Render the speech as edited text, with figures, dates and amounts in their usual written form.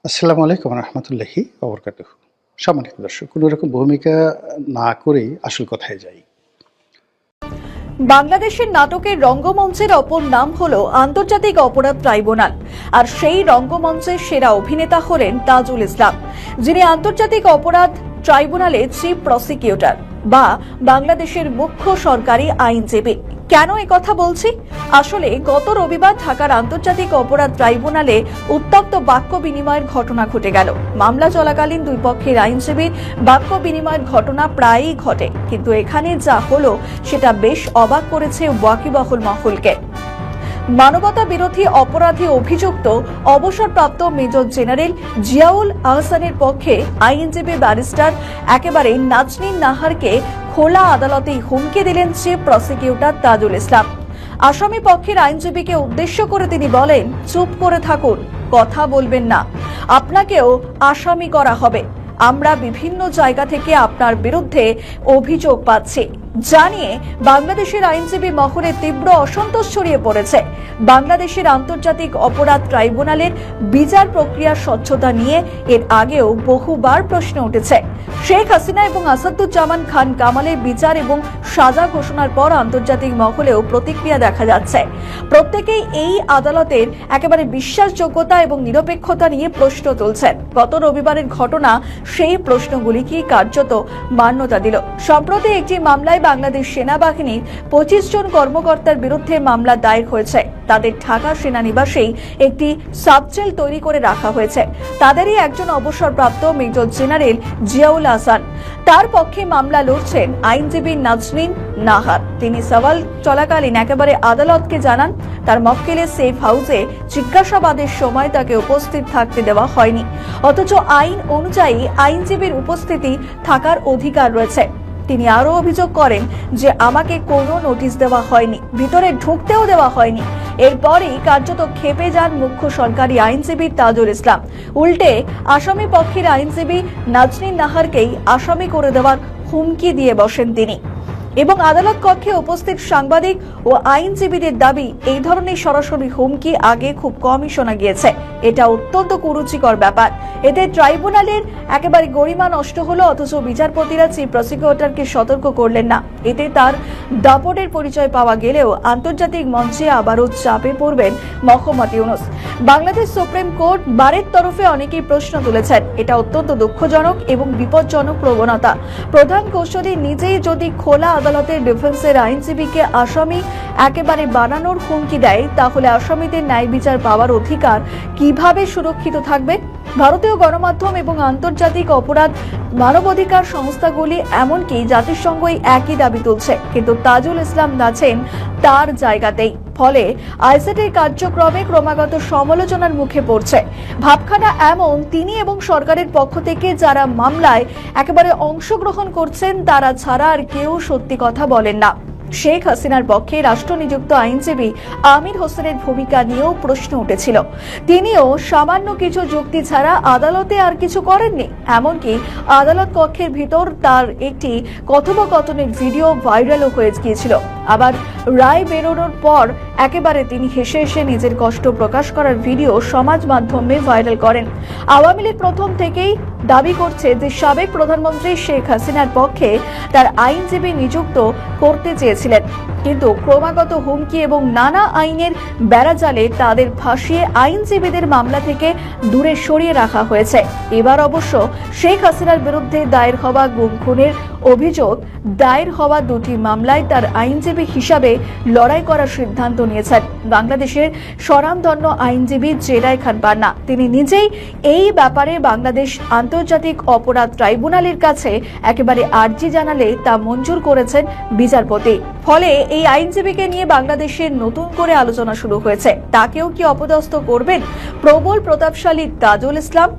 আসসালামু আলাইকুম রহমতুল্লাহি ওবরকাতুহু। সম্মানিত দর্শক, কোনো রকম ভূমিকা না করেই আসল কথায় যাই। বাংলাদেশের নাটকের রঙ্গমঞ্চের অপর নাম হলো আন্তর্জাতিক অপরাধ ট্রাইব্যুনাল। আর সেই রঙ্গমঞ্চের সেরা অভিনেতা হলেন তাজুল ইসলাম, যিনি আন্তর্জাতিক অপরাধ ট্রাইব্যুনালে চিফ প্রসিকিউটর বা বাংলাদেশের মুখ্য সরকারি আইনজীবী। কেন কথা বলছি? আসলে গত রবিবার ঢাকার আন্তর্জাতিক অপরাধ ট্রাইব্যুনালে উত্তপ্ত বাক্য বিনিময়ের ঘটনা ঘটে গেল। মামলা চলাকালীন দুই পক্ষের আইনজীবীর বাক্য বিনিময়ের ঘটনা প্রায়ই ঘটে, কিন্তু এখানে যা হলো সেটা বেশ অবাক করেছে ওয়াকিবহুল মহলকে। মানবতা বিরোধী অপরাধী অভিযুক্ত অবসরপ্রাপ্ত মেজর জেনারেল জিয়াউল আহসানের পক্ষে আইনজীবী ব্যারিস্টার একেবারে নাজনীন নাহারকে খোলা আদালতেই হুমকি দিলেন চিফ প্রসিকিউটর তাজুল ইসলাম। আসামি পক্ষের আইনজীবীকে উদ্দেশ্য করে তিনি বলেন, চুপ করে থাকুন, কথা বলবেন না, আপনাকেও আসামি করা হবে। আমরা বিভিন্ন জায়গা থেকে আপনার বিরুদ্ধে অভিযোগ পাচ্ছি। জানিয়ে বাংলাদেশের আইনজীবী মহলে তীব্র অসন্তোষ ছড়িয়ে পড়েছে। বাংলাদেশের আন্তর্জাতিক অপরাধ ট্রাইব্যুনালের বিচার প্রক্রিয়ার স্বচ্ছতা নিয়ে এর আগেও বহুবার প্রশ্ন উঠেছে। শেখ হাসিনা এবং আসাদুজ্জামান খান কামালের বিচার এবং সাজা ঘোষণার পর আন্তর্জাতিক মহলেও প্রতিক্রিয়া দেখা যাচ্ছে। প্রত্যেকেই এই আদালতের একেবারে বিশ্বাসযোগ্যতা এবং নিরপেক্ষতা নিয়ে প্রশ্ন তুলছেন। গত রবিবারের ঘটনা সেই প্রশ্নগুলিকে কার্যত মান্যতা দিল। সম্প্রতি একটি মামলায় বাংলাদেশ সেনাবাহিনীর 25 জন কর্মকর্তার বিরুদ্ধে মামলা দায়ের হয়েছে। তাদের ঢাকা সেনানিবাসেই একটি সাবজেল তৈরি করে রাখা হয়েছে। তাদেরই একজন অবসরপ্রাপ্ত মেজর জেনারেল জিয়াউল আহসান। তার পক্ষে মামলা লড়ছেন আইনজীবী নাজনীন নাহার। তিনি সওয়াল চলাকালীন একেবারে আদালতকে জানান, তার মক্কেলের সেফ হাউসে জিজ্ঞাসাবাদের সময় তাকে উপস্থিত থাকতে দেওয়া হয়নি, অথচ আইন অনুযায়ী আইনজীবীর উপস্থিতি থাকার অধিকার রয়েছে। তিনি আরো অভিযোগ করেন যে আমাকে কোনো নোটিশ দেওয়া হয়নি, ভিতরে ঢুকতেও দেওয়া হয়নি। এরপরই কার্যত ক্ষেপে যান মুখ্য সরকারি আইনজীবী তাজুল ইসলাম। উল্টে আসামি পক্ষের আইনজীবী নাজনীন নাহারকেই আসামি করে দেওয়ার হুমকি দিয়ে বসেন তিনি। এবং আদালত কক্ষে উপস্থিত সাংবাদিক ও আইনজীবীদের দাবি, এই ধরনের সরাসরি হুমকি আগে খুব কমই শোনা গিয়েছে। এটা অত্যন্ত কুরুচিকর ব্যাপার। এতে ট্রাইব্যুনালের একেবারে গরিমা নষ্ট হলো, অথচ বিচারপতিরা চিফ প্রসিকিউটরকে সতর্ক করলেন না। এতে তার দাপটের পরিচয় পাওয়া গেলেও আন্তর্জাতিক মঞ্চে আবারও চাপে পড়বেন মোহাম্মদ ইউনূস। বাংলাদেশ সুপ্রিম কোর্ট বারের তরফে অনেকেই প্রশ্ন তুলেছেন। এটা অত্যন্ত দুঃখজনক এবং বিপজ্জনক প্রবণতা। প্রধান কৌঁসুলি নিজেই যদি খোলা আদালতের ডিফেন্সের আইনজীবীকে আসামি একেবারে বানানোর হুমকি দেয়, তাহলে আসামিদের ন্যায় বিচার পাওয়ার অধিকার কিভাবে সুরক্ষিত থাকবে? ভারতীয় গণমাধ্যম এবং আন্তর্জাতিক অপরাধ মানবাধিকার সংস্থাগুলি এমনকি জাতিসংঘই একই দাবি তুলছে, কিন্তু তাজুল ইসলাম আছেন তার জায়গাতেই। ফলে আইসিটির কার্যক্রমে ক্রমাগত সমালোচনার মুখে পড়ছে। ভাবখানা এমন, তিনি এবং সরকারের পক্ষ থেকে যারা মামলায় একেবারে অংশগ্রহণ করছেন তারা ছাড়া আর কেউ সত্যি কথা বলেন না। শেখ হাসিনার পক্ষে রাষ্ট্রনিযুক্ত আইনজীবী আমির হোসেনের ভূমিকা নিয়েও প্রশ্ন উঠেছিল। তিনিও সামান্য কিছু যুক্তি ছাড়া আদালতে আর কিছু করেননি। এমনকি আদালত কক্ষের ভিতর তার একটি কথোপকথনের ভিডিও ভাইরালও হয়ে গিয়েছিল। আবার রায় বেরোনোর পর একেবারে তিনি হেসে হেসে নিজের কষ্ট প্রকাশ করার ভিডিও সমাজ মাধ্যমে ভাইরাল করেন। আওয়ামী লীগ প্রথম থেকেই দাবি করছে যে সাবেক প্রধানমন্ত্রী শেখ হাসিনার পক্ষে তার আইনজীবী নিযুক্ত করতে চেয়েছিলেন, কিন্তু ক্রমাগত হুমকি এবং নানা আইনের বেড়াজালে তাদের ফাঁসিয়ে আইনজীবীদের মামলা থেকে দূরে সরিয়ে রাখা হয়েছে। এবার অবশ্য শেখ হাসিনার বিরুদ্ধে দায়ের হওয়া গুম খুনের অভিযোগ দায়ের হওয়া দুটি মামলায় তার আইনজীবী হিসাবে লড়াই করার সিদ্ধান্ত নিয়েছেন বাংলাদেশের স্বনামধন্য আইনজীবী জেরাই খান পান্না। তিনি নিজেই এই ব্যাপারে বাংলাদেশ আন্তর্জাতিক অপরাধ ট্রাইব্যুনালের কাছে একেবারে আর্জি জানালে তা মঞ্জুর করেছেন বিচারপতি। ফলে এই আইনজীবীকে নিয়ে বাংলাদেশের নতুন করে আলোচনা শুরু হয়েছে। তাকেও কি অপদস্থ করবেন প্রবল প্রতাপশালী তাজুল ইসলাম?